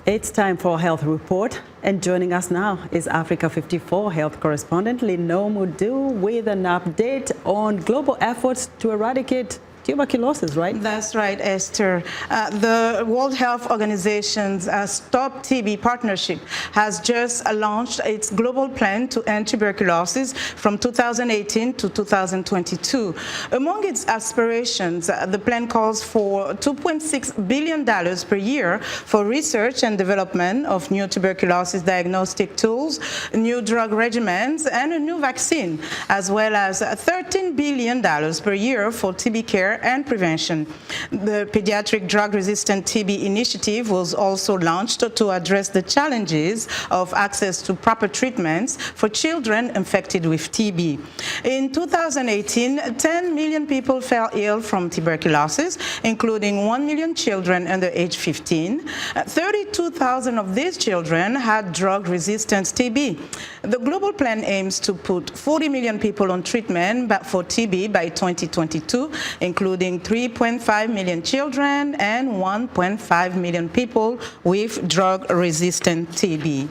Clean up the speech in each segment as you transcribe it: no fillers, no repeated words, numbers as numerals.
It's time for our health report, and joining us now is Africa.54 health correspondent Lino Mudu with an update on global efforts to eradicate tuberculosis, right? That's right, Esther. The World Health Organization's Stop TB Partnership has just launched its global plan to end tuberculosis from 2018 to 2022. Among its aspirations, the plan calls for $2.6 billion per year for research and development of new tuberculosis diagnostic tools, new drug regimens, and a new vaccine, as well as $13 billion per year for TB care and prevention. The Pediatric Drug-Resistant TB Initiative was also launched to address the challenges of access to proper treatments for children infected with TB. In 2018, 10 million people fell ill from tuberculosis, including 1 million children under age 15. 32,000 of these children had drug-resistant TB. The global plan aims to put 40 million people on treatment for TB by 2022, including 3.5 million children and 1.5 million people with drug-resistant TB.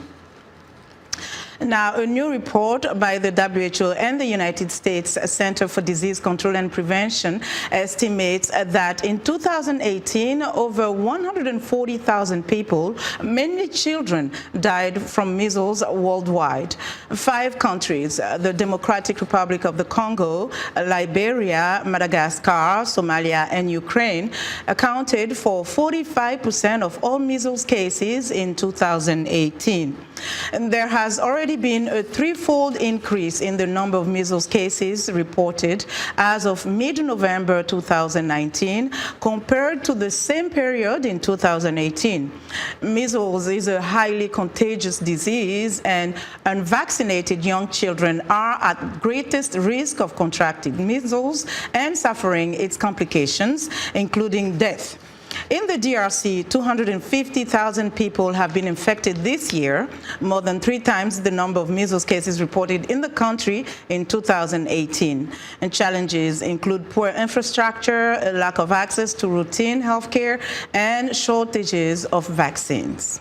Now, a new report by the WHO and the United States Center for Disease Control and Prevention estimates that in 2018, over 140,000 people, mainly children, died from measles worldwide. 5 countries, the Democratic Republic of the Congo, Liberia, Madagascar, Somalia, and Ukraine, accounted for 45% of all measles cases in 2018. And there has already been a 3-fold increase in the number of measles cases reported as of mid-November 2019 compared to the same period in 2018. Measles is a highly contagious disease, and unvaccinated young children are at greatest risk of contracting measles and suffering its complications, including death. In the DRC, 250,000 people have been infected this year, more than 3 times the number of measles cases reported in the country in 2018. And challenges include poor infrastructure, a lack of access to routine health care, and shortages of vaccines.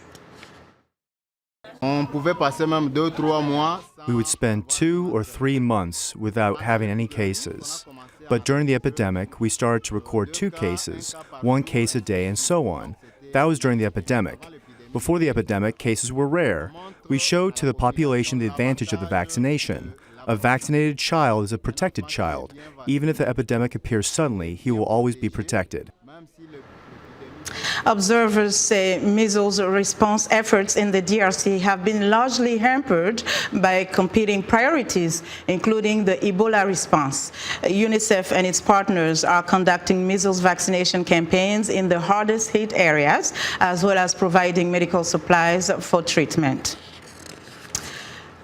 We would spend 2 or 3 months without having any cases. But during the epidemic, we started to record 2 cases, 1 case a day, and so on. That was during the epidemic. Before the epidemic, cases were rare. We showed to the population the advantage of the vaccination. A vaccinated child is a protected child. Even if the epidemic appears suddenly, he will always be protected. Observers say measles response efforts in the DRC have been largely hampered by competing priorities, including the Ebola response. UNICEF and its partners are conducting measles vaccination campaigns in the hardest hit areas, as well as providing medical supplies for treatment.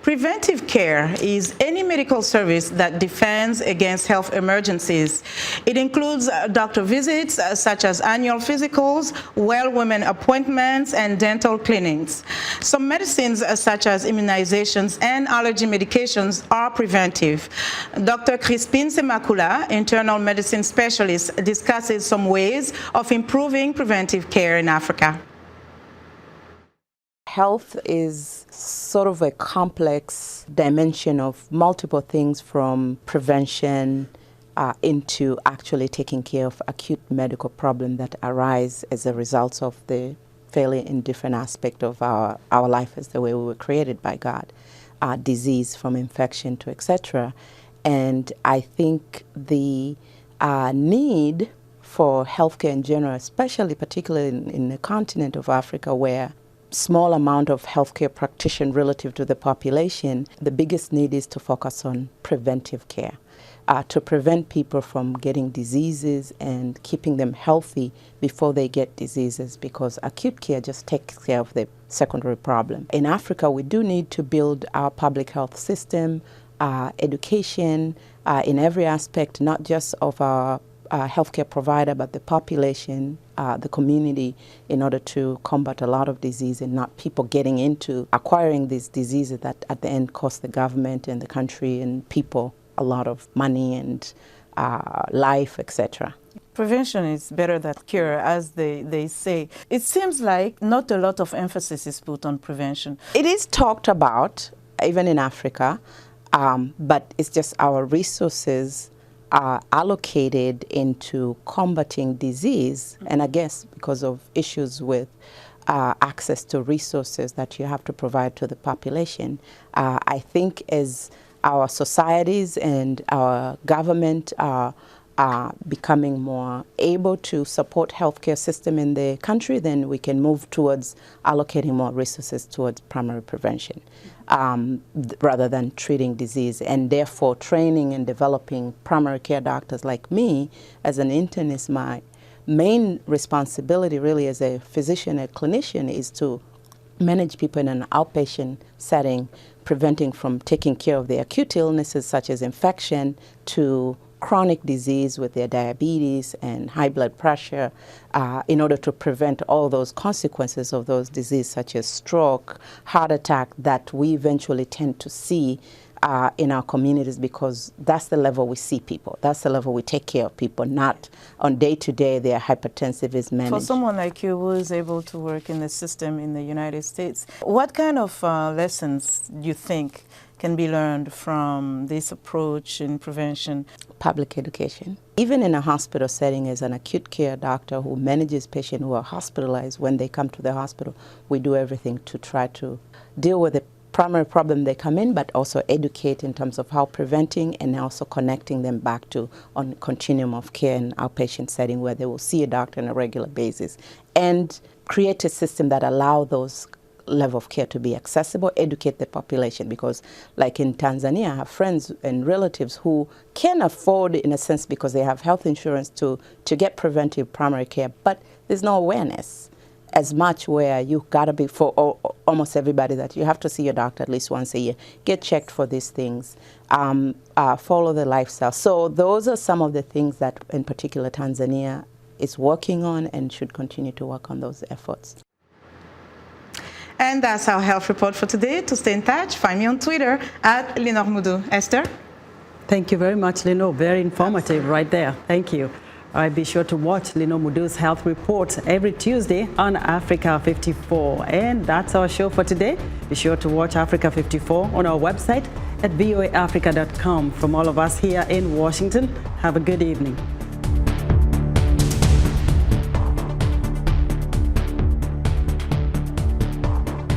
Preventive care is any medical service that defends against health emergencies. It includes doctor visits such as annual physicals, well-women appointments, and dental cleanings. Some medicines such as immunizations and allergy medications are preventive. Dr. Crispine Semakula, internal medicine specialist, discusses some ways of improving preventive care in Africa. Health is sort of a complex dimension of multiple things, from prevention into actually taking care of acute medical problems that arise as a result of the fairly indifferent aspect of our life as the way we were created by God, disease from infection to etc. And I think the need for healthcare in general, especially particularly in the continent of Africa, where small amount of healthcare practitioners relative to the population, the biggest need is to focus on preventive care, to prevent people from getting diseases and keeping them healthy before they get diseases, because acute care just takes care of the secondary problem. In Africa, we do need to build our public health system, education in every aspect, not just of our healthcare provider, but the population, the community, in order to combat a lot of disease and not people getting into acquiring these diseases that at the end cost the government and the country and people a lot of money and life, etc. Prevention is better than cure, as they say. It seems like not a lot of emphasis is put on prevention. It is talked about, even in Africa, but it's just our resources are allocated into combating disease, and I guess because of issues with access to resources that you have to provide to the population. I think as our societies and our government are becoming more able to support healthcare system in the country, then we can move towards allocating more resources towards primary prevention rather than treating disease, and therefore training and developing primary care doctors like me as an internist. My main responsibility really as a physician, a clinician, is to manage people in an outpatient setting, preventing from taking care of their acute illnesses such as infection to chronic disease with their diabetes and high blood pressure, in order to prevent all those consequences of those diseases such as stroke, heart attack that we eventually tend to see in our communities, because that's the level we see people. That's the level we take care of people, not on day-to-day their hypertensive is managed. For someone like you who is able to work in the system in the United States, what kind of lessons do you think can be learned from this approach in prevention? Public education. Even in a hospital setting, as an acute care doctor who manages patients who are hospitalized, when they come to the hospital, we do everything to try to deal with the primary problem they come in, but also educate in terms of how preventing and also connecting them back to on continuum of care in outpatient setting where they will see a doctor on a regular basis, and create a system that allow those level of care to be accessible, educate the population, because like in Tanzania, I have friends and relatives who can afford, in a sense, because they have health insurance to get preventive primary care, but there's no awareness as much, where you gotta be, for almost everybody, that you have to see your doctor at least once a year, get checked for these things, follow the lifestyle. So those are some of the things that in particular Tanzania is working on and should continue to work on those efforts. And that's our health report for today. To stay in touch, find me on Twitter at Lenore Mudu. Esther? Thank you very much, Lenore. Very informative right there. Thank you. All right, be sure to watch Lenore Mudu's health report every Tuesday on Africa 54. And that's our show for today. Be sure to watch Africa 54 on our website at voaafrica.com. From all of us here in Washington, have a good evening.